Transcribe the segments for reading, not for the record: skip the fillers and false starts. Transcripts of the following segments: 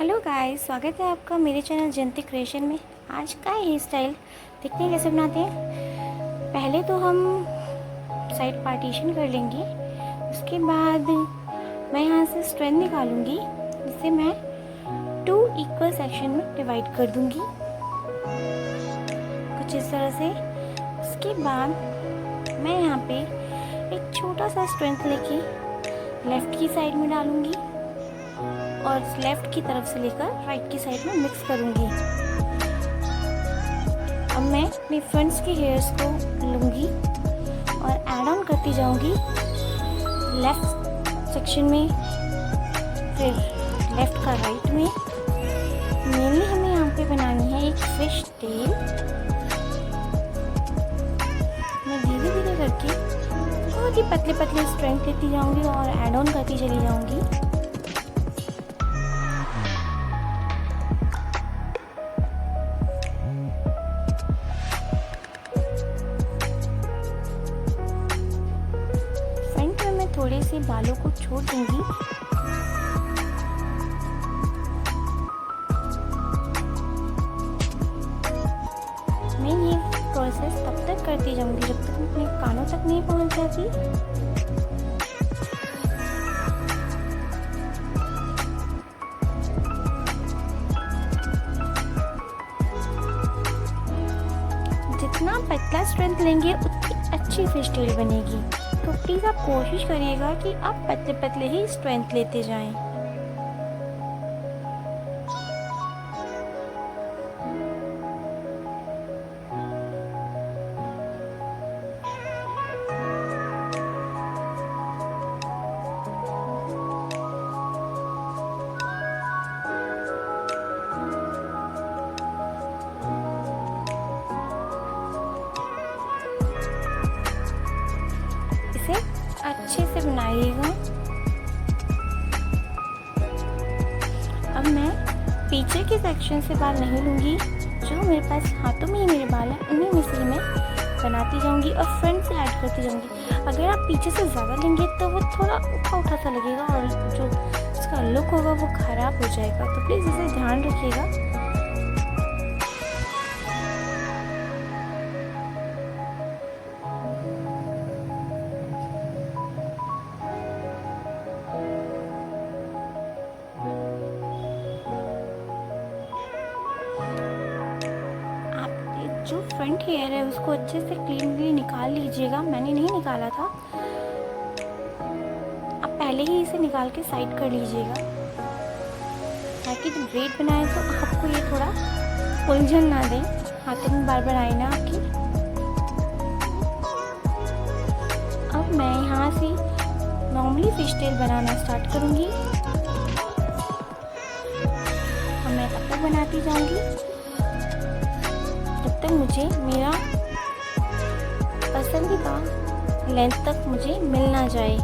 Hello guys, स्वागत है आपका मेरे चैनल जनती क्रिएशन में। आज का हेयर स्टाइल देखते हैं कैसे बनाते हैं। पहले तो हम साइड पार्टीशन कर लेंगे। उसके बाद मैं यहाँ से स्ट्रैंड निकालूंगी, जिसे मैं 2 इक्वल सेक्शन में डिवाइड कर दूंगी कुछ इस तरह से। उसके बाद मैं यहाँ पे एक छोटा सा स्ट्रैंड लेके लेफ़्ट की साइड में डालूंगी और लेफ़्ट की तरफ से लेकर राइट की साइड में मिक्स करूंगी। अब मैं अपने फ्रंट्स के हेयर्स को लूँगी और ऐड ऑन करती जाऊंगी लेफ़्ट सेक्शन में, फिर लेफ़्ट का राइट में। मेनली हमें यहाँ पे बनानी है एक फिश टेल। मैं धीरे धीरे करके बहुत ही पतले पतले स्ट्रैंड लेती जाऊंगी और ऐड ऑन करती चली जाऊंगी। थोड़े से बालों को छोड़ दूंगी। मैं ये प्रोसेस तब तक करती जाऊंगी जब तक अपने कानों तक नहीं पहुंच जाती। जितना पतला स्ट्रैंड लेंगे उतनी अच्छी फिश टेल बनेगी। तो प्लीज़ आप कोशिश करिएगा कि आप पतले पतले ही स्ट्रेंथ लेते जाएं। इसे अच्छे से बनाइएगा। अब मैं पीछे के सेक्शन से बाल नहीं लूँगी, जो मेरे पास हाथों में ही मेरे बाल हैं उन्हीं में से मैं बनाती जाऊँगी और फ्रंट से ऐड करती जाऊँगी। अगर आप पीछे से ज़्यादा लेंगे तो वो थोड़ा उठा उठा सा लगेगा और जो उसका लुक होगा वो ख़राब हो जाएगा। तो प्लीज़ इसे ध्यान रखिएगा। जो फ्रंट हेयर है उसको अच्छे से क्लीनली निकाल लीजिएगा। मैंने नहीं निकाला था, आप पहले ही इसे निकाल के साइड कर लीजिएगा ताकि जब ब्रेड बनाए तो आपको ये थोड़ा उलझन ना दे, हाथों में बार बार आए ना आपकी। अब मैं यहाँ से नॉर्मली फिश टेल बनाना स्टार्ट करूँगी और मैं तब तक बनाती जाऊँगी जब तक मुझे मेरा पसंदीदा लेंथ तक मुझे मिल ना जाए।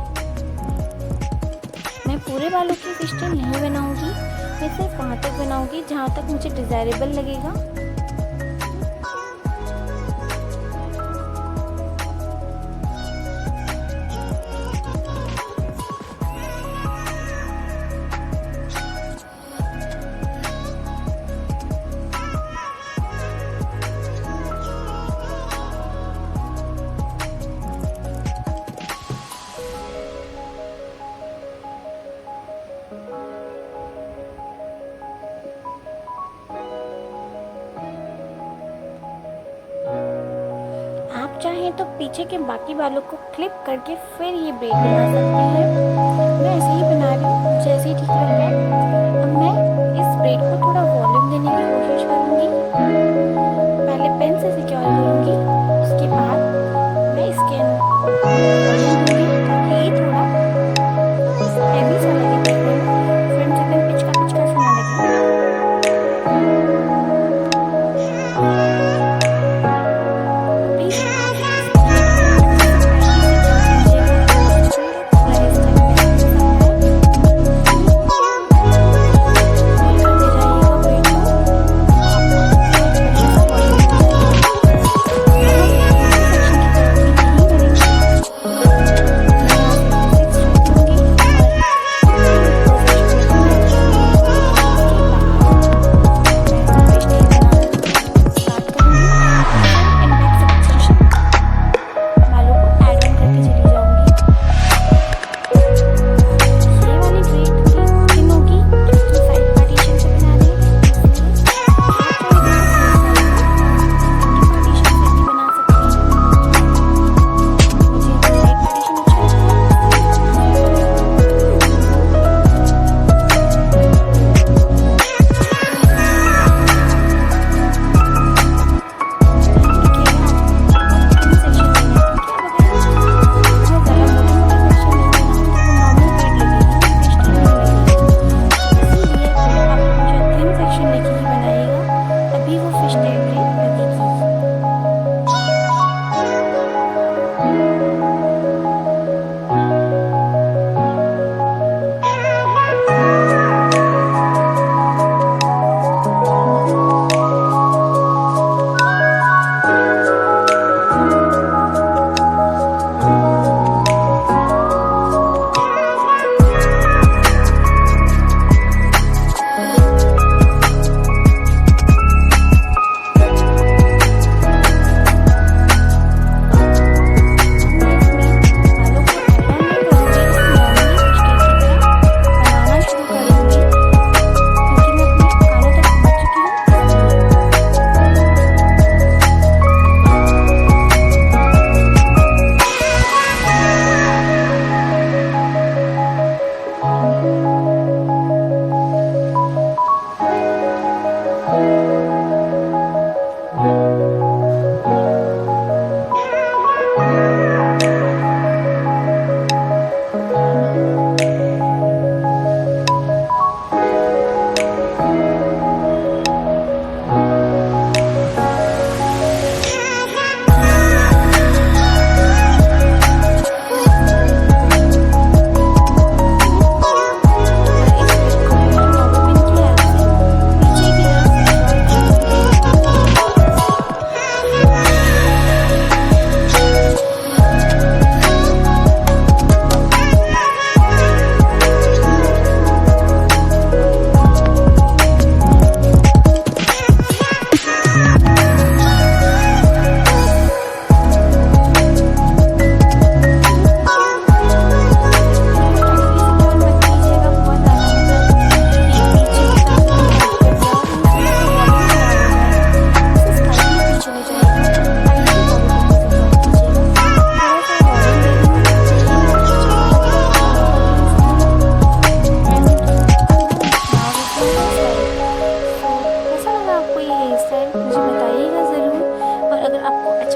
मैं पूरे बालों की फिश टेल नहीं बनाऊंगी, मैं सिर्फ वहाँ तक बनाऊंगी जहाँ तक मुझे डिज़ायरेबल लगेगा। चाहें तो पीछे के बाकी बालों को क्लिप करके फिर ये ब्रेड बना सकते हैं। मैं ऐसे ही बना रही हूँ जैसे ही ठीक लग रहा है। अब मैं इस ब्रेड को थोड़ा वॉल्यूम देने की कोशिश करूँगी। पहले पेन से सिक्योर करूँगी, उसके बाद मैं इसके वॉल्यूम दूँगी ताकि ये थोड़ा हैवी सा लगे देखने में, फ्रंट से एकदम पिचका पिचका सा ना लगे।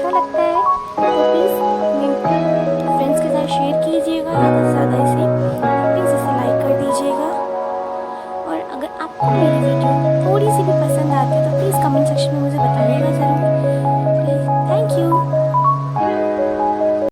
अच्छा लगता है तो प्लीज़ अपने फ्रेंड्स के साथ शेयर कीजिएगा ज़्यादा से ज़्यादा इसे, प्लीज़ इसे लाइक कर दीजिएगा। और अगर आपको मेरी वीडियो थोड़ी सी भी पसंद आती है तो प्लीज़ कमेंट सेक्शन में मुझे बताइएगा ज़रूर। Please, thank you.